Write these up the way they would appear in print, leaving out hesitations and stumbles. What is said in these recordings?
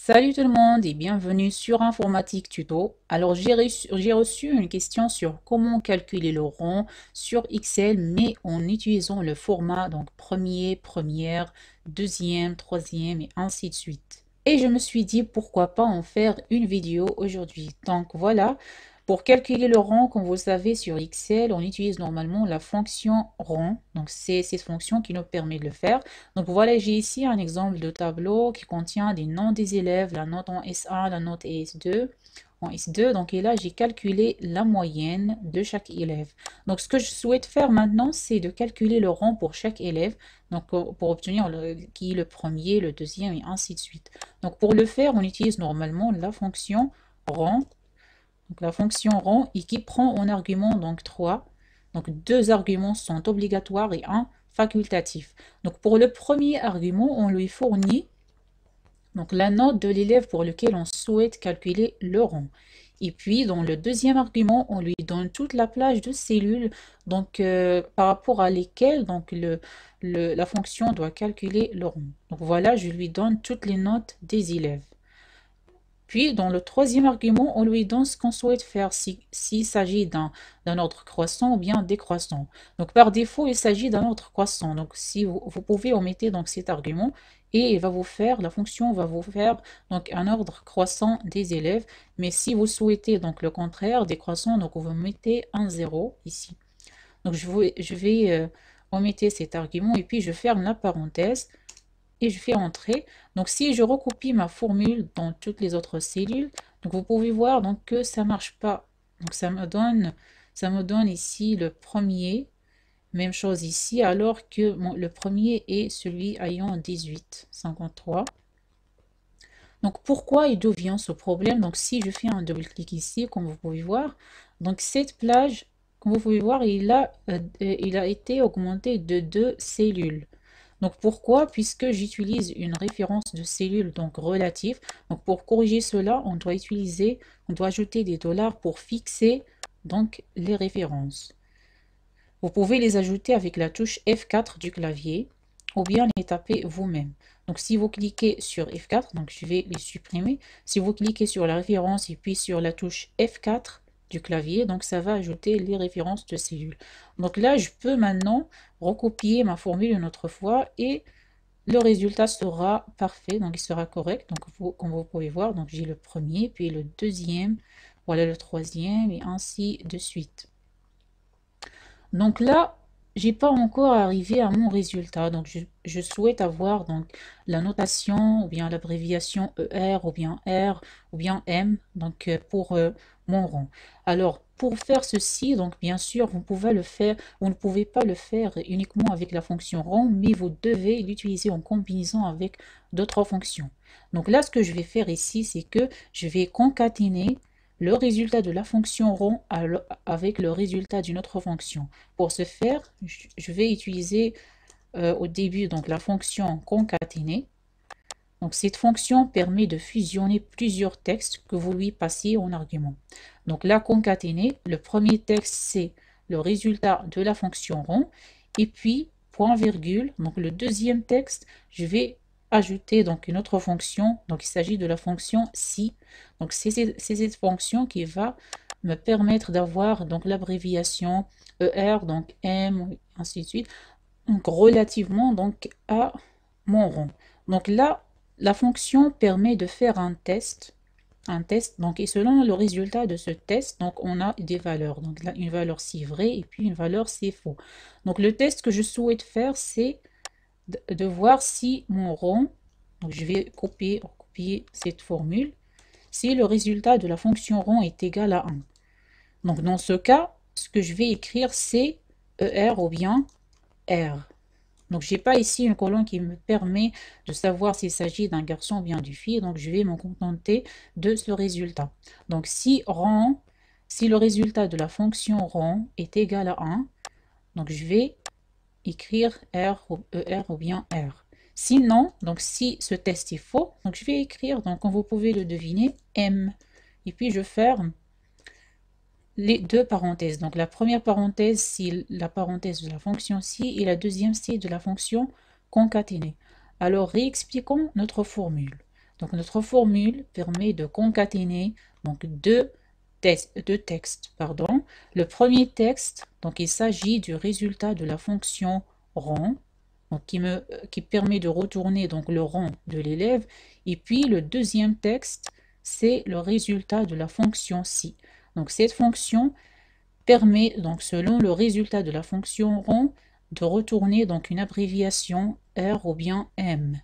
Salut tout le monde et bienvenue sur Informatique Tuto. Alors j'ai reçu une question sur comment calculer le rond sur Excel mais en utilisant le format donc premier, première, deuxième, troisième et ainsi de suite. Et je me suis dit pourquoi pas en faire une vidéo aujourd'hui. Donc voilà, pour calculer le rond, comme vous le savez sur Excel, on utilise normalement la fonction rond. Donc c'est cette fonction qui nous permet de le faire. Donc voilà, j'ai ici un exemple de tableau qui contient des noms des élèves, la note en S1, la note S2, en S2. Donc et là, j'ai calculé la moyenne de chaque élève. Donc ce que je souhaite faire maintenant, c'est de calculer le rang pour chaque élève. Donc pour obtenir qui est le premier, le deuxième et ainsi de suite. Donc pour le faire, on utilise normalement la fonction rang. Donc la fonction rang et qui prend en argument donc 3. Donc deux arguments sont obligatoires et un facultatif. Donc pour le premier argument, on lui fournit donc la note de l'élève pour lequel on souhaite calculer le rang. Et puis dans le deuxième argument, on lui donne toute la plage de cellules donc par rapport à lesquelles donc la fonction doit calculer le rang. Donc voilà, je lui donne toutes les notes des élèves. Puis, dans le troisième argument, on lui donne ce qu'on souhaite faire, s'il s'agit d'un ordre croissant ou bien décroissant. Donc, par défaut, il s'agit d'un ordre croissant. Donc, si vous pouvez omettre donc cet argument et il va vous faire, la fonction va vous faire donc un ordre croissant des élèves. Mais si vous souhaitez donc le contraire, décroissant, donc vous mettez un 0 ici. Donc, je vais omettre cet argument et puis je ferme la parenthèse et je fais entrer. Donc si je recopie ma formule dans toutes les autres cellules, donc vous pouvez voir donc que ça marche pas. Donc ça me donne ici le premier, même chose ici, alors que le premier est celui ayant 18,53. Donc pourquoi et d'où vient ce problème? Donc si je fais un double-clic ici, comme vous pouvez voir, donc cette plage, comme vous pouvez voir, il a été augmenté de 2 cellules. Donc pourquoi? Puisque j'utilise une référence de cellule donc relative. Donc pour corriger cela, on doit ajouter des dollars pour fixer donc les références. Vous pouvez les ajouter avec la touche F4 du clavier ou bien les taper vous-même. Donc si vous cliquez sur F4, donc je vais les supprimer. Si vous cliquez sur la référence et puis sur la touche F4 du clavier, donc ça va ajouter les références de cellules. Donc là, je peux maintenant recopier ma formule une autre fois et le résultat sera parfait, donc il sera correct. Donc comme vous pouvez voir, donc j'ai le premier, puis le deuxième, voilà le troisième et ainsi de suite. Donc là, j'ai pas encore arrivé à mon résultat. Donc je souhaite avoir donc la notation ou bien l'abréviation ER ou bien R ou bien M donc pour mon rang. Alors pour faire ceci, donc bien sûr, vous ne pouvez pas le faire uniquement avec la fonction rang, mais vous devez l'utiliser en combinaison avec d'autres fonctions. Donc là, ce que je vais faire ici, c'est que je vais concaténer le résultat de la fonction rond avec le résultat d'une autre fonction. Pour ce faire, je vais utiliser au début donc la fonction concaténer. Donc cette fonction permet de fusionner plusieurs textes que vous lui passez en argument. Donc là, concaténer, le premier texte c'est le résultat de la fonction rond et puis point virgule. Donc le deuxième texte, je vais ajouter donc une autre fonction. Donc il s'agit de la fonction si. Donc c'est cette fonction qui va me permettre d'avoir donc l'abréviation ER, donc M, ainsi de suite, donc relativement donc à mon rond. Donc là, la fonction permet de faire un test, donc et selon le résultat de ce test, donc on a des valeurs. Donc là, une valeur c'est vrai et puis une valeur c'est faux. Donc le test que je souhaite faire, c'est de voir si mon rond, donc je vais copier cette formule, si le résultat de la fonction rond est égal à 1. Donc dans ce cas, ce que je vais écrire, c'est ER ou bien R. Donc, j'ai pas ici une colonne qui me permet de savoir s'il s'agit d'un garçon ou bien d'une fille. Donc, je vais me contenter de ce résultat. Donc, si le résultat de la fonction rond est égal à 1, donc je vais écrire R ou ER ou bien R. Sinon, donc si ce test est faux, donc je vais écrire, donc comme vous pouvez le deviner, M. Et puis je ferme les deux parenthèses. Donc la première parenthèse, c'est la parenthèse de la fonction si et la deuxième, c'est de la fonction concaténée. Alors réexpliquons notre formule. Donc notre formule permet de concaténer donc deux textes. Pardon. Le premier texte, donc il s'agit du résultat de la fonction rond, donc qui permet de retourner donc le rond de l'élève. Et puis le deuxième texte, c'est le résultat de la fonction si. Donc cette fonction permet, donc selon le résultat de la fonction rond, de retourner donc une abréviation R ou bien M.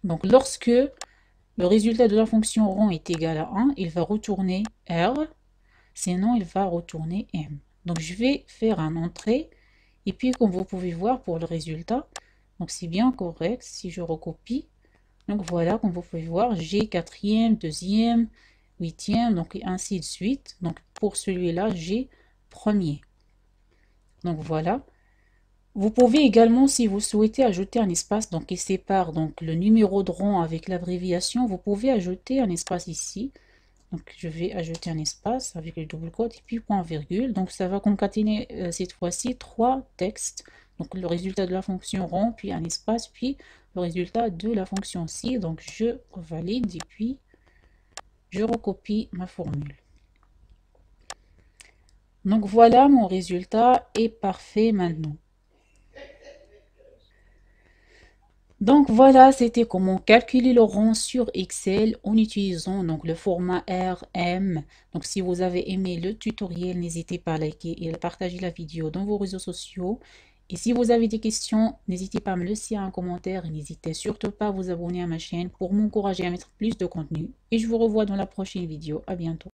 Donc lorsque le résultat de la fonction rond est égal à 1, il va retourner R, sinon il va retourner M. Donc je vais faire un entrée, et puis comme vous pouvez voir pour le résultat, donc c'est bien correct si je recopie. Donc voilà, comme vous pouvez voir, j'ai quatrième, deuxième, huitième, donc et ainsi de suite. Donc pour celui-là, j'ai premier. Donc voilà. Vous pouvez également, si vous souhaitez, ajouter un espace donc, qui sépare donc, le numéro de rang avec l'abréviation. Vous pouvez ajouter un espace ici. Donc je vais ajouter un espace avec le double quote et puis point virgule. Donc ça va concaténer cette fois-ci trois textes. Donc le résultat de la fonction rond, puis un espace, puis le résultat de la fonction si. Donc je valide et puis je recopie ma formule. Donc voilà, mon résultat est parfait maintenant. Donc voilà, c'était comment calculer le rang sur Excel en utilisant donc le format RM. Donc si vous avez aimé le tutoriel, n'hésitez pas à liker et à partager la vidéo dans vos réseaux sociaux. Et si vous avez des questions, n'hésitez pas à me laisser un commentaire et n'hésitez surtout pas à vous abonner à ma chaîne pour m'encourager à mettre plus de contenu. Et je vous revois dans la prochaine vidéo. À bientôt.